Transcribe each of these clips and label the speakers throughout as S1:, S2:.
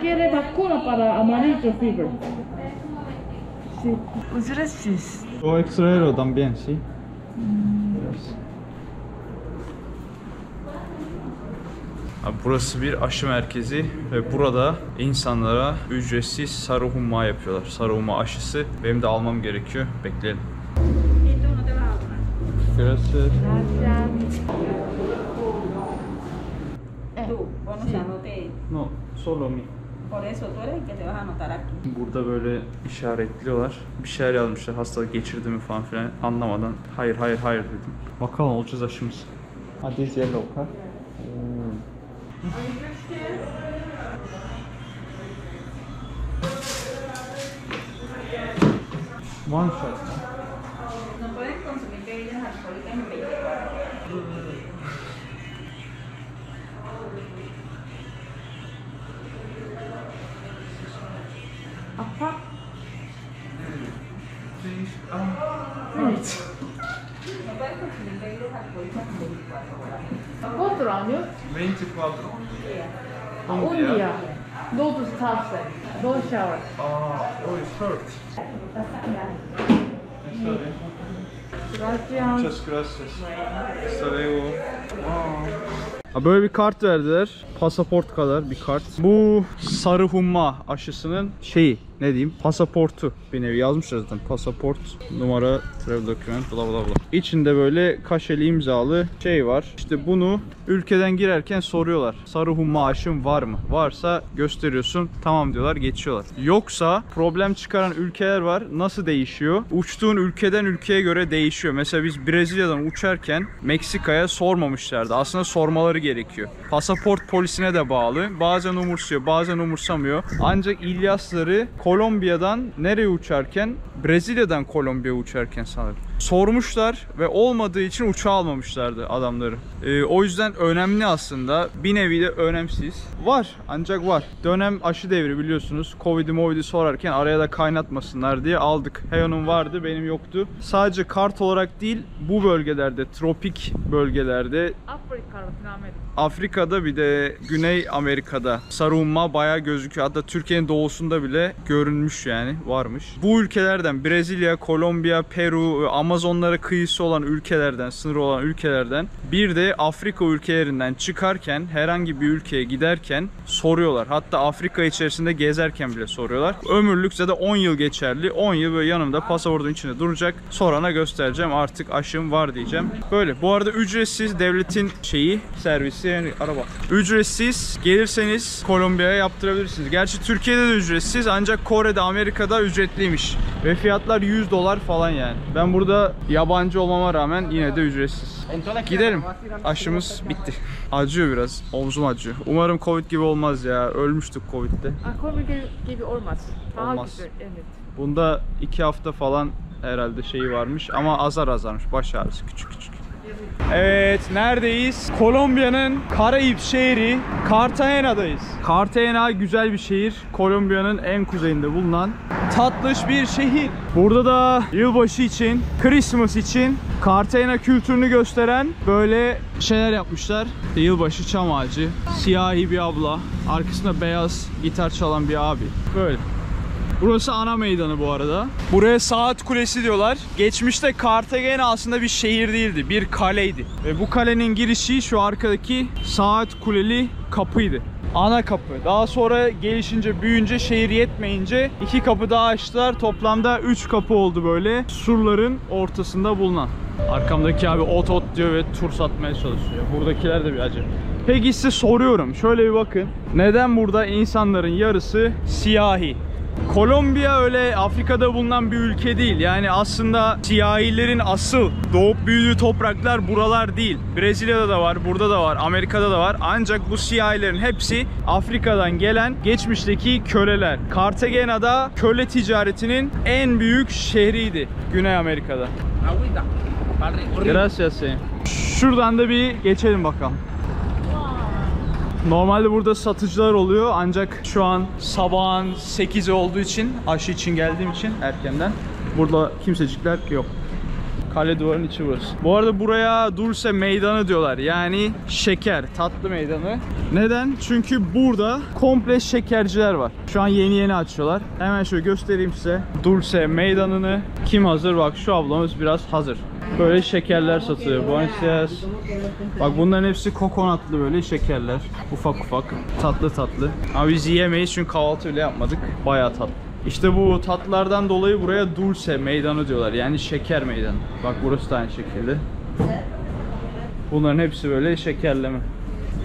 S1: quiere vacuna para amarillo fever. Sí. Gracias.
S2: O extranjero también, sí. Abi burası bir aşı merkezi ve burada insanlara ücretsiz sarı humma yapıyorlar. Sarı humma aşısı. Benim de almam gerekiyor. Bekleyelim. Gracias. No, solo mi.
S3: Por eso tú eres el que te vas a anotar aquí.
S2: Burada böyle işaretliyorlar. Bir şeyler yazmışlar. Hastalık geçirdi mi falan filan anlamadan. Hayır hayır hayır dedim. Bakalım olacağız aşımız. Hadi yellow card. One shot.
S3: No puedes consumir bebidas alcohólicas en 24 horas.
S1: Apa?
S2: Evet.
S3: No puedes consumir bebidas alcohólicas en 24 horas.
S1: ¿Cuántos años?
S2: 24.
S1: Un día. Dos tasas. Dos showers.
S2: Oh, it's hurt.
S1: Gracias.
S2: Muchas gracias. Hasta luego. Böyle bir kart verdiler. Pasaport kadar bir kart. Bu sarı humma aşısının şeyi, ne diyeyim, pasaportu bir nevi yazmışlar zaten. Pasaport, numara, travel document, bla bla bla. İçinde böyle kaşeli imzalı şey var. İşte bunu ülkeden girerken soruyorlar. Sarı humma aşın var mı? Varsa gösteriyorsun. Tamam diyorlar, geçiyorlar. Yoksa problem çıkaran ülkeler var. Nasıl değişiyor? Uçtuğun ülkeden ülkeye göre değişiyor. Mesela biz Brezilya'dan uçarken Meksika'ya sormamışlardı. Aslında sormaları gerekiyor. Pasaport polisine de bağlı. Bazen umursuyor, bazen umursamıyor. Ancak İlyasları Kolombiya'dan nereye uçarken? Brezilya'dan Kolombiya'ya uçarken sanırım sormuşlar ve olmadığı için uçağa almamışlardı adamları. O yüzden önemli aslında. Bir nevi de önemsiz. Var, ancak var. Dönem aşı devri biliyorsunuz. Covid'i sorarken araya da kaynatmasınlar diye aldık. Heyo'nun vardı, benim yoktu. Sadece kart olarak değil, bu bölgelerde, tropik bölgelerde, Afrika'da bir de Güney Amerika'da sarı humma bayağı gözüküyor. Hatta Türkiye'nin doğusunda bile görünmüş, yani varmış. Bu ülkelerden Brezilya, Kolombiya, Peru, Amazonlara kıyısı olan ülkelerden, sınırı olan ülkelerden, bir de Afrika ülkelerinden çıkarken, herhangi bir ülkeye giderken soruyorlar. Hatta Afrika içerisinde gezerken bile soruyorlar. Ömürlük zaten 10 yıl geçerli. 10 yıl böyle yanımda pasaportun içinde duracak. Sorana göstereceğim, artık aşım var diyeceğim. Böyle. Bu arada ücretsiz, devletin şeyi, servisi, yani araba. Ücretsiz, gelirseniz Kolombiya'ya yaptırabilirsiniz. Gerçi Türkiye'de de ücretsiz, ancak Kore'de, Amerika'da ücretliymiş. Ve fiyatlar $100 falan yani. Ben burada yabancı olmama rağmen yine de ücretsiz. Gidelim. Aşımız bitti. Acıyor biraz. Omzum acıyor. Umarım Covid gibi olmaz ya. Ölmüştük Covid'de.
S1: Covid gibi olmaz.
S2: Olmaz. Evet. Bunda 2 hafta falan herhalde şeyi varmış ama azar azarmış. Baş ağrısı küçük küçük. Evet, neredeyiz? Kolombiya'nın Karayip şehri Cartagena'dayız. Cartagena güzel bir şehir. Kolombiya'nın en kuzeyinde bulunan tatlış bir şehir. Burada da yılbaşı için, Christmas için Cartagena kültürünü gösteren böyle şeyler yapmışlar. Yılbaşı çam ağacı, siyahi bir abla, arkasında beyaz gitar çalan bir abi. Böyle. Burası ana meydanı bu arada. Buraya Saat Kulesi diyorlar. Geçmişte Cartagena aslında bir şehir değildi, bir kaleydi. Ve bu kalenin girişi şu arkadaki Saat Kuleli kapıydı. Ana kapı. Daha sonra gelişince, büyüyünce, şehir yetmeyince 2 kapı daha açtılar. Toplamda 3 kapı oldu böyle surların ortasında bulunan. Arkamdaki abi ot diyor ve tur satmaya çalışıyor. Buradakiler de bir acı. Peki size soruyorum. Şöyle bir bakın. Neden burada insanların yarısı siyahi? Kolombiya öyle Afrika'da bulunan bir ülke değil. Yani aslında siyahilerin asıl doğup büyüdüğü topraklar buralar değil. Brezilya'da da var, burada da var, Amerika'da da var. Ancak bu siyahilerin hepsi Afrika'dan gelen geçmişteki köleler. Cartagena'da köle ticaretinin en büyük şehriydi Güney Amerika'da. Gracias. Şuradan da bir geçelim bakalım. Normalde burada satıcılar oluyor, ancak şu an sabahın 8'i olduğu için, aşı için geldiğim için erkenden burada kimsecikler yok. Kale duvarının içi burası. Bu arada buraya Dulce Meydanı diyorlar. Yani şeker, tatlı meydanı. Neden? Çünkü burada komple şekerciler var. Şu an yeni açıyorlar. Hemen şöyle göstereyim size. Dulce Meydanı'nı. Kim hazır? Bak şu ablamız biraz hazır. Böyle şekerler satıyor. Buenos Aires. Bak bunların hepsi kokonatlı böyle şekerler. Ufak ufak. Tatlı tatlı. Ama biz yiyemeyiz çünkü kahvaltı bile yapmadık. Bayağı tatlı. İşte bu tatlılardan dolayı buraya Dulce Meydanı diyorlar. Yani şeker meydanı. Bak burası da aynı şekilde. Bunların hepsi böyle şekerleme.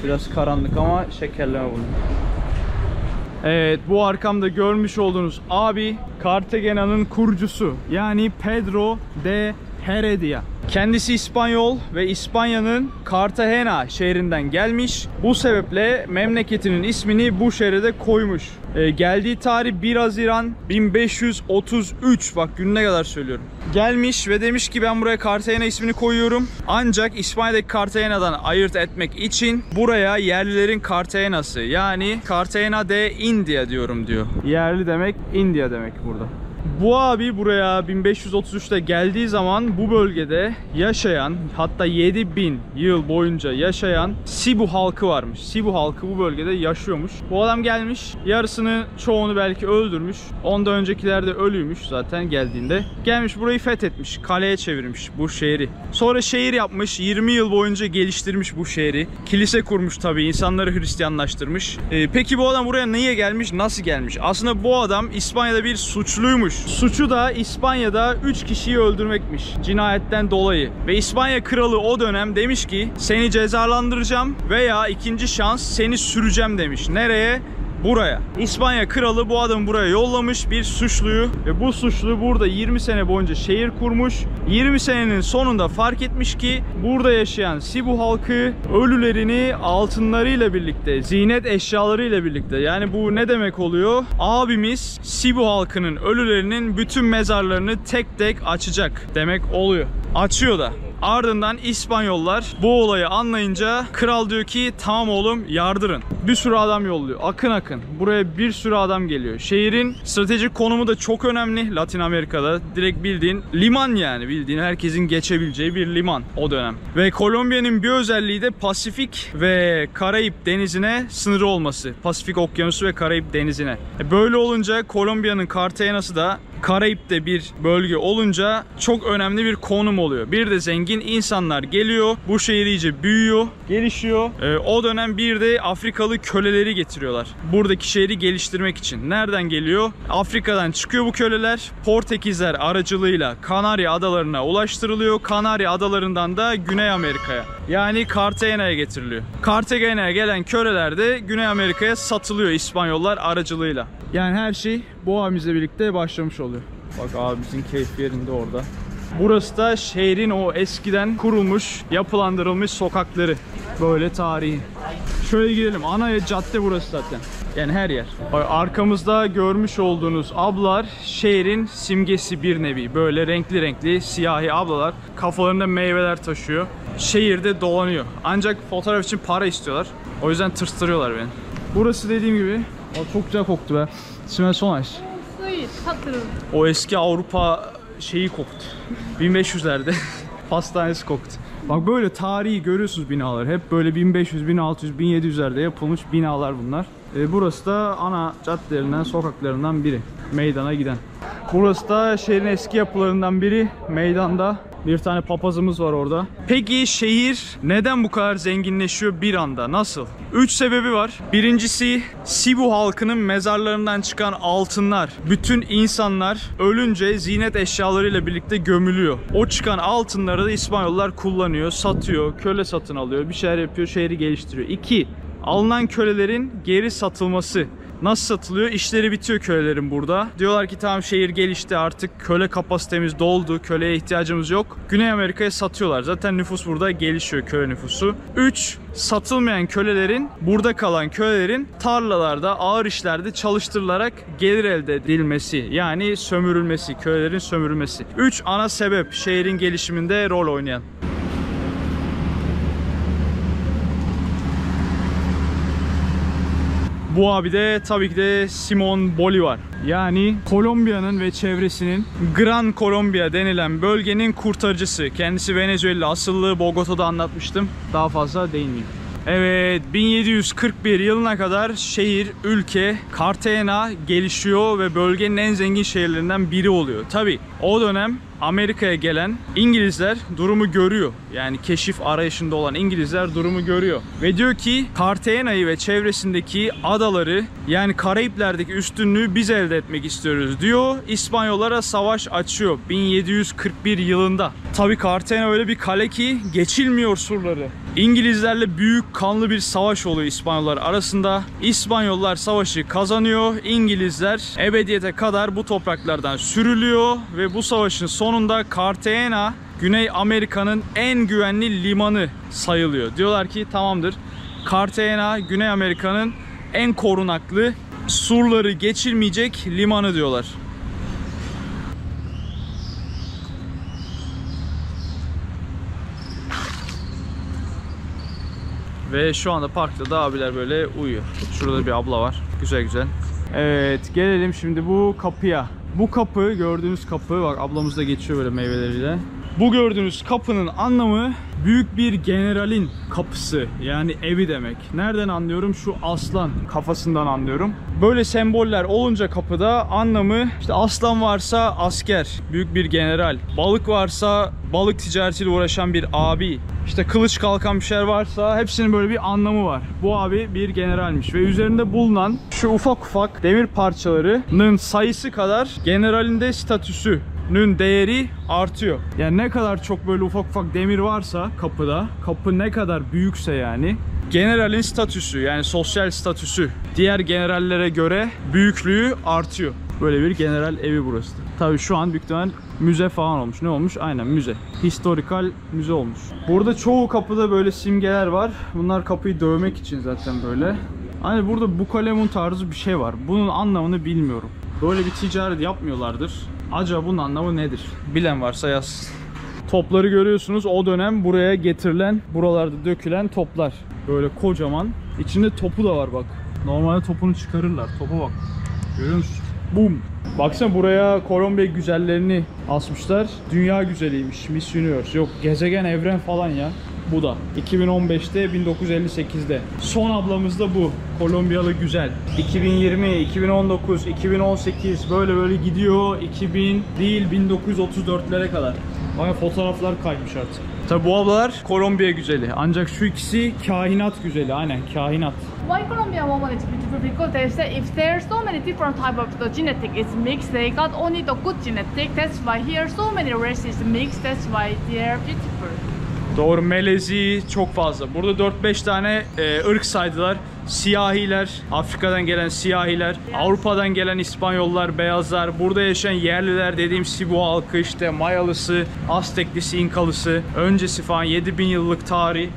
S2: Biraz karanlık ama şekerleme bunlar. Evet, bu arkamda görmüş olduğunuz abi Cartagena'nın kurucusu. Yani Pedro de Heredia. Kendisi İspanyol ve İspanya'nın Cartagena şehrinden gelmiş. Bu sebeple memleketinin ismini bu şehre de koymuş. Geldiği tarih 1 Haziran 1533. Bak gününe kadar söylüyorum. Gelmiş ve demiş ki ben buraya Cartagena ismini koyuyorum. Ancak İspanya'daki Cartagena'dan ayırt etmek için buraya yerlilerin Cartagena'sı yani Cartagena de India diyorum diyor. Yerli demek India demek burada. Bu abi buraya 1533'te geldiği zaman bu bölgede yaşayan, hatta 7000 yıl boyunca yaşayan Cebu halkı varmış. Cebu halkı bu bölgede yaşıyormuş. Bu adam gelmiş, yarısını çoğunu belki öldürmüş. Ondan öncekiler de ölüymüş zaten geldiğinde. Gelmiş burayı fethetmiş, kaleye çevirmiş bu şehri. Sonra şehir yapmış, 20 yıl boyunca geliştirmiş bu şehri. Kilise kurmuş tabii, insanları Hristiyanlaştırmış. Peki bu adam buraya niye gelmiş, nasıl gelmiş? Aslında bu adam İspanya'da bir suçluymuş. Suçu da İspanya'da 3 kişiyi öldürmekmiş cinayetten dolayı. Ve İspanya kralı o dönem demiş ki seni cezalandıracağım veya ikinci şans seni süreceğim demiş. Nereye? Buraya. İspanya kralı bu adamı buraya yollamış, bir suçluyu, ve bu suçlu burada 20 sene boyunca şehir kurmuş. 20 senenin sonunda fark etmiş ki burada yaşayan Cebu halkı ölülerini altınlarıyla birlikte, ziynet eşyalarıyla birlikte, yani bu ne demek oluyor? Abimiz Cebu halkının ölülerinin bütün mezarlarını tek tek açacak demek oluyor. Açıyor da. Ardından İspanyollar bu olayı anlayınca kral diyor ki tamam oğlum yardırın. Bir sürü adam yolluyor. Akın akın. Buraya bir sürü adam geliyor. Şehrin stratejik konumu da çok önemli Latin Amerika'da. Direkt bildiğin liman, yani bildiğin herkesin geçebileceği bir liman o dönem. Ve Kolombiya'nın bir özelliği de Pasifik ve Karayip denizine sınırı olması. Pasifik okyanusu ve Karayip denizine. Böyle olunca Kolombiya'nın Cartagena'sı da Karayip'te bir bölge olunca çok önemli bir konum oluyor. Bir de zengin insanlar geliyor. Bu şehir iyice büyüyor, gelişiyor. O dönem bir de Afrikalı köleleri getiriyorlar. Buradaki şehri geliştirmek için. Nereden geliyor? Afrika'dan çıkıyor bu köleler. Portekizler aracılığıyla Kanarya adalarına ulaştırılıyor. Kanarya adalarından da Güney Amerika'ya, yani Cartagena'ya getiriliyor. Cartagena'ya gelen köleler de Güney Amerika'ya satılıyor İspanyollar aracılığıyla. Yani her şey bu abimizle birlikte başlamış oluyor. Bak abimizin keyfi yerinde orada. Burası da şehrin o eskiden kurulmuş, yapılandırılmış sokakları. Böyle tarihi. Şöyle gidelim. Ana cadde burası zaten. Yani her yer. Bak, arkamızda görmüş olduğunuz ablalar şehrin simgesi bir nevi. Böyle renkli renkli siyahi ablalar kafalarında meyveler taşıyor. Şehirde dolanıyor. Ancak fotoğraf için para istiyorlar. O yüzden tırstırıyorlar beni. Burası dediğim gibi çok güzel koktu be. Smells so nice. O eski Avrupa şeyi koktu. 1500'lerde pastanesi koktu. Bak böyle tarihi görüyorsunuz binalar. Hep böyle 1500, 1600, 1700'lerde yapılmış binalar bunlar. Burası da ana caddelerinden, sokaklarından biri. Meydana giden. Burası da şehrin eski yapılarından biri. Meydanda bir tane papazımız var orada. Peki şehir neden bu kadar zenginleşiyor bir anda? Nasıl? 3 sebebi var. Birincisi Cebu halkının mezarlarından çıkan altınlar. Bütün insanlar ölünce ziynet eşyalarıyla birlikte gömülüyor. O çıkan altınları da İspanyollar kullanıyor, satıyor, köle satın alıyor, bir şeyler yapıyor, şehri geliştiriyor. 2. Alınan kölelerin geri satılması. Nasıl satılıyor? İşleri bitiyor kölelerin burada. Diyorlar ki tamam şehir gelişti, artık köle kapasitemiz doldu, köleye ihtiyacımız yok. Güney Amerika'ya satıyorlar. Zaten nüfus burada gelişiyor, köle nüfusu. 3. Satılmayan kölelerin, burada kalan kölelerin tarlalarda, ağır işlerde çalıştırılarak gelir elde edilmesi. Yani sömürülmesi, kölelerin sömürülmesi. 3 ana sebep şehrin gelişiminde rol oynayan. Bu abi de tabii ki de Simón Bolívar. Yani Kolombiya'nın ve çevresinin Gran Colombia denilen bölgenin kurtarıcısı. Kendisi Venezuela asıllı, Bogota'da anlatmıştım. Daha fazla değinmeyeyim. Evet, 1741 yılına kadar şehir, ülke, Cartagena gelişiyor ve bölgenin en zengin şehirlerinden biri oluyor. Tabii o dönem Amerika'ya gelen İngilizler durumu görüyor. Yani keşif arayışında olan İngilizler durumu görüyor. Ve diyor ki Cartagena'yı ve çevresindeki adaları, yani Karayipler'deki üstünlüğü biz elde etmek istiyoruz diyor. İspanyollara savaş açıyor 1741 yılında. Tabii Cartagena öyle bir kale ki geçilmiyor surları. İngilizlerle büyük kanlı bir savaş oluyor İspanyollar arasında. İspanyollar savaşı kazanıyor. İngilizler ebediyete kadar bu topraklardan sürülüyor ve bu savaşın sonunda Cartagena Güney Amerika'nın en güvenli limanı sayılıyor. Diyorlar ki tamamdır, Cartagena Güney Amerika'nın en korunaklı, surları geçilmeyecek limanı diyorlar. Ve şu anda parkta da abiler böyle uyuyor. Şurada bir abla var. Güzel güzel. Evet, gelelim şimdi bu kapıya. Bu kapı, gördüğünüz kapı, bak ablamız da geçiyor böyle meyveleriyle. Bu gördüğünüz kapının anlamı büyük bir generalin kapısı, yani evi demek. Nereden anlıyorum? Şu aslan kafasından anlıyorum. Böyle semboller olunca kapıda anlamı, işte aslan varsa asker, büyük bir general. Balık varsa balık ticaretiyle uğraşan bir abi. İşte kılıç kalkan bir şeyler varsa hepsinin böyle bir anlamı var. Bu abi bir generalmiş ve üzerinde bulunan şu ufak ufak demir parçalarının sayısı kadar generalin de statüsünün değeri artıyor. Yani ne kadar çok böyle ufak ufak demir varsa kapıda, kapı ne kadar büyükse yani, generalin statüsü, yani sosyal statüsü diğer generallere göre büyüklüğü artıyor. Böyle bir general evi burası. Tabii şu an büyük ihtimal müze falan olmuş. Ne olmuş? Aynen müze. Historikal müze olmuş. Burada çoğu kapıda böyle simgeler var. Bunlar kapıyı dövmek için zaten böyle. Hani burada bukalemun tarzı bir şey var. Bunun anlamını bilmiyorum. Böyle bir ticaret yapmıyorlardır. Acaba bunun anlamı nedir? Bilen varsa yazsın. Topları görüyorsunuz. O dönem buraya getirilen, buralarda dökülen toplar. Böyle kocaman. İçinde topu da var bak. Normalde topunu çıkarırlar. Topa bak. Görüyor musun? Boom. Baksana, buraya Kolombiya güzellerini asmışlar. Dünya güzeliymiş. Miss Universe. Yok, gezegen, evren falan ya. Bu da 2015'te, 1958'de. Son ablamız da bu. Kolombiyalı güzel. 2020, 2019, 2018 böyle gidiyor. 2000 değil 1934'lere kadar. Baya fotoğraflar kaymış artık. Tabi bu ablalar Kolombiya güzeli. Ancak şu ikisi kainat güzeli. Aynen, kainat.
S1: Why Colombian woman is beautiful? Because they say if there's so many different type of the genetic is mixed, they got only the good genetic. That's why here so many races mixed. That's why they're beautiful.
S2: Doğru, melezi çok fazla. Burada 4-5 tane ırk saydılar. Siyahiler, Afrika'dan gelen siyahiler, Avrupa'dan gelen İspanyollar, beyazlar, burada yaşayan yerliler dediğim Sibu halkı, işte Mayalısı, Azteklisi, İnkalısı, öncesi falan 7000 yıllık tarih.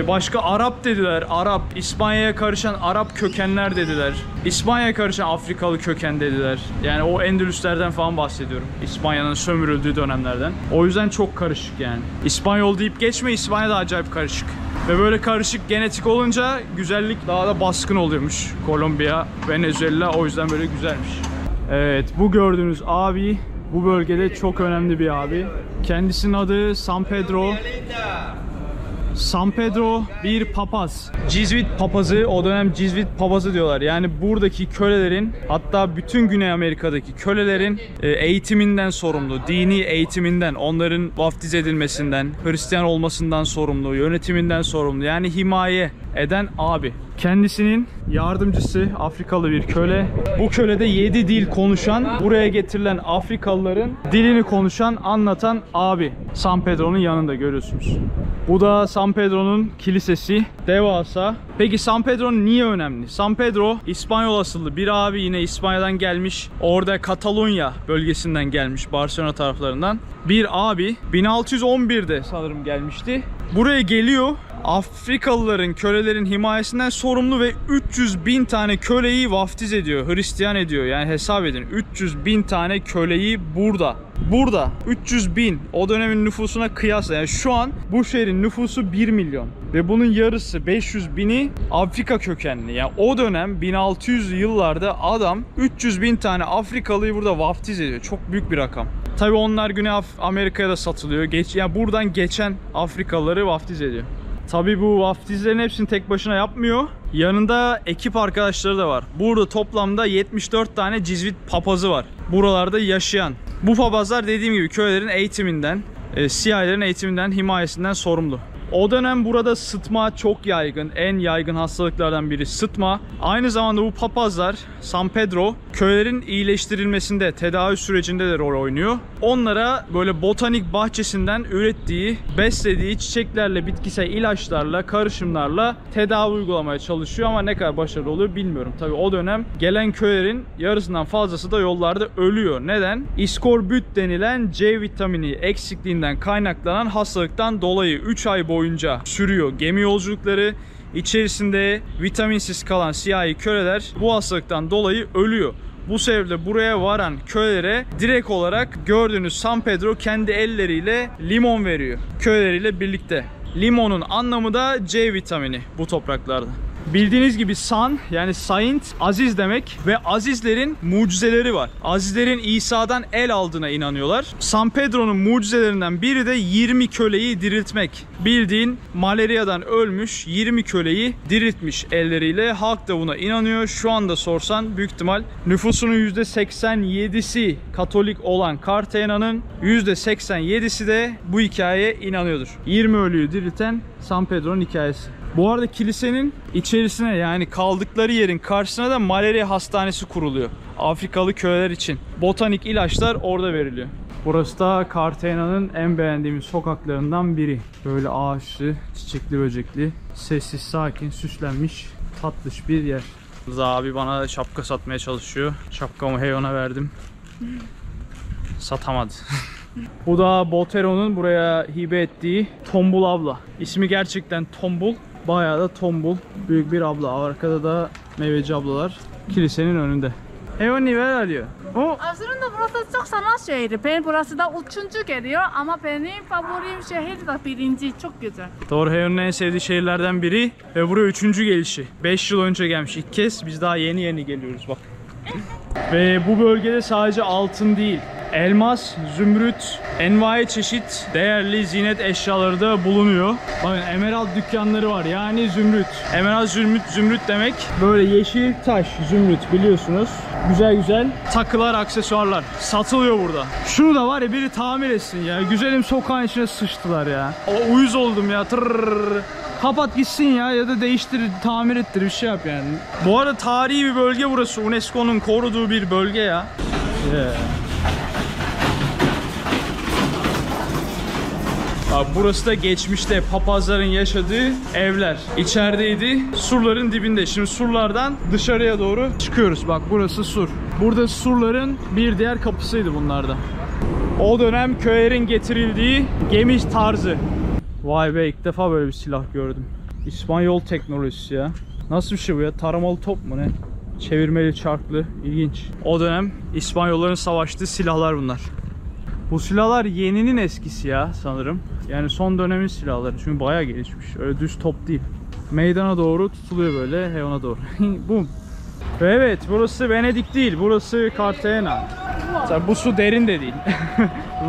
S2: Başka Arap dediler, Arap, İspanya'ya karışan Arap kökenler dediler. İspanya'ya karışan Afrikalı köken dediler. Yani o Endülüslerden falan bahsediyorum. İspanya'nın sömürüldüğü dönemlerden. O yüzden çok karışık yani. İspanyol deyip geçme, İspanya da acayip karışık. Ve böyle karışık genetik olunca güzellik daha da baskın oluyormuş. Kolombiya, Venezuela o yüzden böyle güzelmiş. Evet, bu gördüğünüz abi bu bölgede çok önemli bir abi. Kendisinin adı San Pedro. San Pedro bir papaz. Cizvit papazı, o dönem Cizvit papazı diyorlar. Yani buradaki kölelerin, hatta bütün Güney Amerika'daki kölelerin eğitiminden sorumlu, dini eğitiminden, onların vaftiz edilmesinden, Hristiyan olmasından sorumlu, yönetiminden sorumlu. Yani himaye eden abi. Kendisinin yardımcısı Afrikalı bir köle. Bu köle de 7 dil konuşan, buraya getirilen Afrikalıların dilini konuşan, anlatan abi. San Pedro'nun yanında görüyorsunuz. Bu da San Pedro'nun kilisesi. Devasa. Peki San Pedro niye önemli? San Pedro İspanyol asıllı bir abi, yine İspanya'dan gelmiş. Orada Katalonya bölgesinden gelmiş, Barcelona taraflarından. Bir abi 1611'de sanırım gelmişti. Buraya geliyor. Afrikalıların, kölelerin himayesinden sorumlu ve 300.000 tane köleyi vaftiz ediyor, Hristiyan ediyor. Yani hesap edin, 300.000 tane köleyi burada Burada 300 bin o dönemin nüfusuna kıyasla, yani şu an bu şehrin nüfusu 1 milyon ve bunun yarısı 500 bini Afrika kökenli. Yani o dönem 1600'lü yıllarda adam 300 bin tane Afrikalıyı burada vaftiz ediyor. Çok büyük bir rakam. Tabi onlar Güney Amerika'ya da satılıyor. Yani buradan geçen Afrikalıları vaftiz ediyor. Tabi bu vaftizlerin hepsini tek başına yapmıyor. Yanında ekip arkadaşları da var. Burada toplamda 74 tane Cizvit papazı var. Buralarda yaşayan. Bu papazlar dediğim gibi köylerin eğitiminden, siyahilerin eğitiminden, himayesinden sorumlu. O dönem burada sıtma çok yaygın. En yaygın hastalıklardan biri sıtma. Aynı zamanda bu papazlar San Pedro köylerin iyileştirilmesinde, tedavi sürecinde de rol oynuyor. Onlara böyle botanik bahçesinden ürettiği, beslediği çiçeklerle, bitkisel ilaçlarla, karışımlarla tedavi uygulamaya çalışıyor ama ne kadar başarılı oluyor bilmiyorum. Tabii o dönem gelen köylerin yarısından fazlası da yollarda ölüyor. Neden? İskorbüt denilen C vitamini eksikliğinden kaynaklanan hastalıktan dolayı 3 ay boyunca sürüyor gemi yolculukları. İçerisinde vitaminsiz kalan siyahi köleler bu hastalıktan dolayı ölüyor. Bu sebeple buraya varan kölelere direkt olarak gördüğünüz San Pedro kendi elleriyle limon veriyor köleleriyle birlikte. Limonun anlamı da C vitamini bu topraklarda. Bildiğiniz gibi San yani Saint aziz demek ve azizlerin mucizeleri var. Azizlerin İsa'dan el aldığına inanıyorlar. San Pedro'nun mucizelerinden biri de 20 köleyi diriltmek. Bildiğin malariyadan ölmüş 20 köleyi diriltmiş elleriyle. Halk da buna inanıyor. Şu anda sorsan büyük ihtimal nüfusunun %87'si Katolik olan Cartagena'nın %87'si de bu hikayeye inanıyordur. 20 ölüyü dirilten San Pedro'nun hikayesi. Bu arada kilisenin içerisine yani kaldıkları yerin karşısına da malaria hastanesi kuruluyor. Afrikalı köleler için. Botanik ilaçlar orada veriliyor. Burası da Cartagena'nın en beğendiğimiz sokaklarından biri. Böyle ağaçlı, çiçekli, böcekli, sessiz, sakin, süslenmiş, tatlış bir yer. Rıza abi bana şapka satmaya çalışıyor. Şapkamı Heyon'a verdim. Satamadı. Bu da Botero'nun buraya hibe ettiği Tombul abla. İsmi gerçekten Tombul. Bayağı da tombul. Büyük bir abla. Arkada da meyveci ablalar. Kilisenin önünde. Heyon nivel alıyor.
S1: Aslında burası çok sanat şehri. Ben burası da 3. geliyor ama benim favorim şehir de 1. Çok güzel.
S2: Doğru, Heyon'un en sevdiği şehirlerden biri ve buraya 3. gelişi. 5 yıl önce gelmiş ilk kez. Biz daha yeni geliyoruz bak. Ve bu bölgede sadece altın değil, elmas, zümrüt, envai çeşit değerli ziynet eşyaları da bulunuyor. Bakın emerald dükkanları var yani zümrüt. Emerald zümrüt demek böyle yeşil taş zümrüt biliyorsunuz. Güzel güzel takılar, aksesuarlar satılıyor burada. Şunu da var ya biri tamir etsin ya. Güzelim sokağın içine sıçtılar ya. O uyuz oldum ya. Tırrrr. Kapat gitsin ya da değiştir, tamir ettir, bir şey yap yani. Bu arada tarihi bir bölge burası. UNESCO'nun koruduğu bir bölge ya. Abi burası da geçmişte papazların yaşadığı evler. İçerideydi, surların dibinde. Şimdi surlardan dışarıya doğru çıkıyoruz. Bak burası sur. Burada surların bir diğer kapısıydı bunlarda. O dönem köylerin getirildiği gemi tarzı. Vay be, ilk defa böyle bir silah gördüm. İspanyol teknolojisi ya. Nasıl bir şey bu ya? Taramalı top mu ne? Çevirmeli, çarklı. İlginç. O dönem İspanyolların savaştığı silahlar bunlar. Bu silahlar yeninin eskisi ya sanırım. Yani son dönemin silahları. Çünkü bayağı gelişmiş. Öyle düz top değil. Meydana doğru tutuluyor böyle. Heyona doğru. Bum. Ve evet, burası Venedik değil. Burası Cartagena. Bu su derin de değil.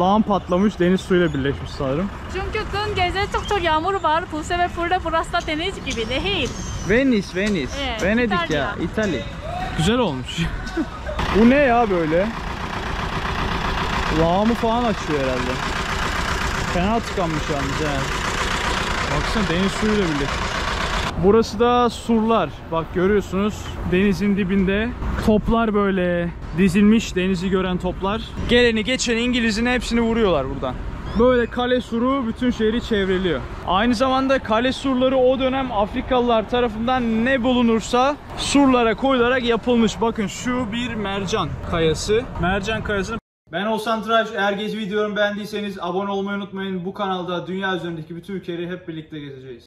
S2: Lağım patlamış, deniz suyuyla birleşmiş sanırım.
S1: Çünkü dün gece çok yağmur var. Bu sebeple burası da deniz gibi değil.
S2: Venice.
S1: Evet,
S2: Venedik
S1: İtalya.
S2: ya, İtalya. Güzel olmuş. Bu ne ya böyle? Lağımı falan açıyor herhalde. Fena tıkanmış yalnız yani. Baksana deniz suyuyla birleşmiş. Burası da surlar. Bak görüyorsunuz denizin dibinde toplar böyle dizilmiş, denizi gören toplar. Geleni geçeni İngiliz'in hepsini vuruyorlar buradan. Böyle kale suru bütün şehri çevreliyor. Aynı zamanda kale surları o dönem Afrikalılar tarafından ne bulunursa surlara koyularak yapılmış. Bakın şu bir mercan kayası. Mercan kayasını ben Oğuzhan Tıraş. Eğer gezi videolarımı beğendiyseniz abone olmayı unutmayın. Bu kanalda dünya üzerindeki bütün ülkeleri hep birlikte gezeceğiz.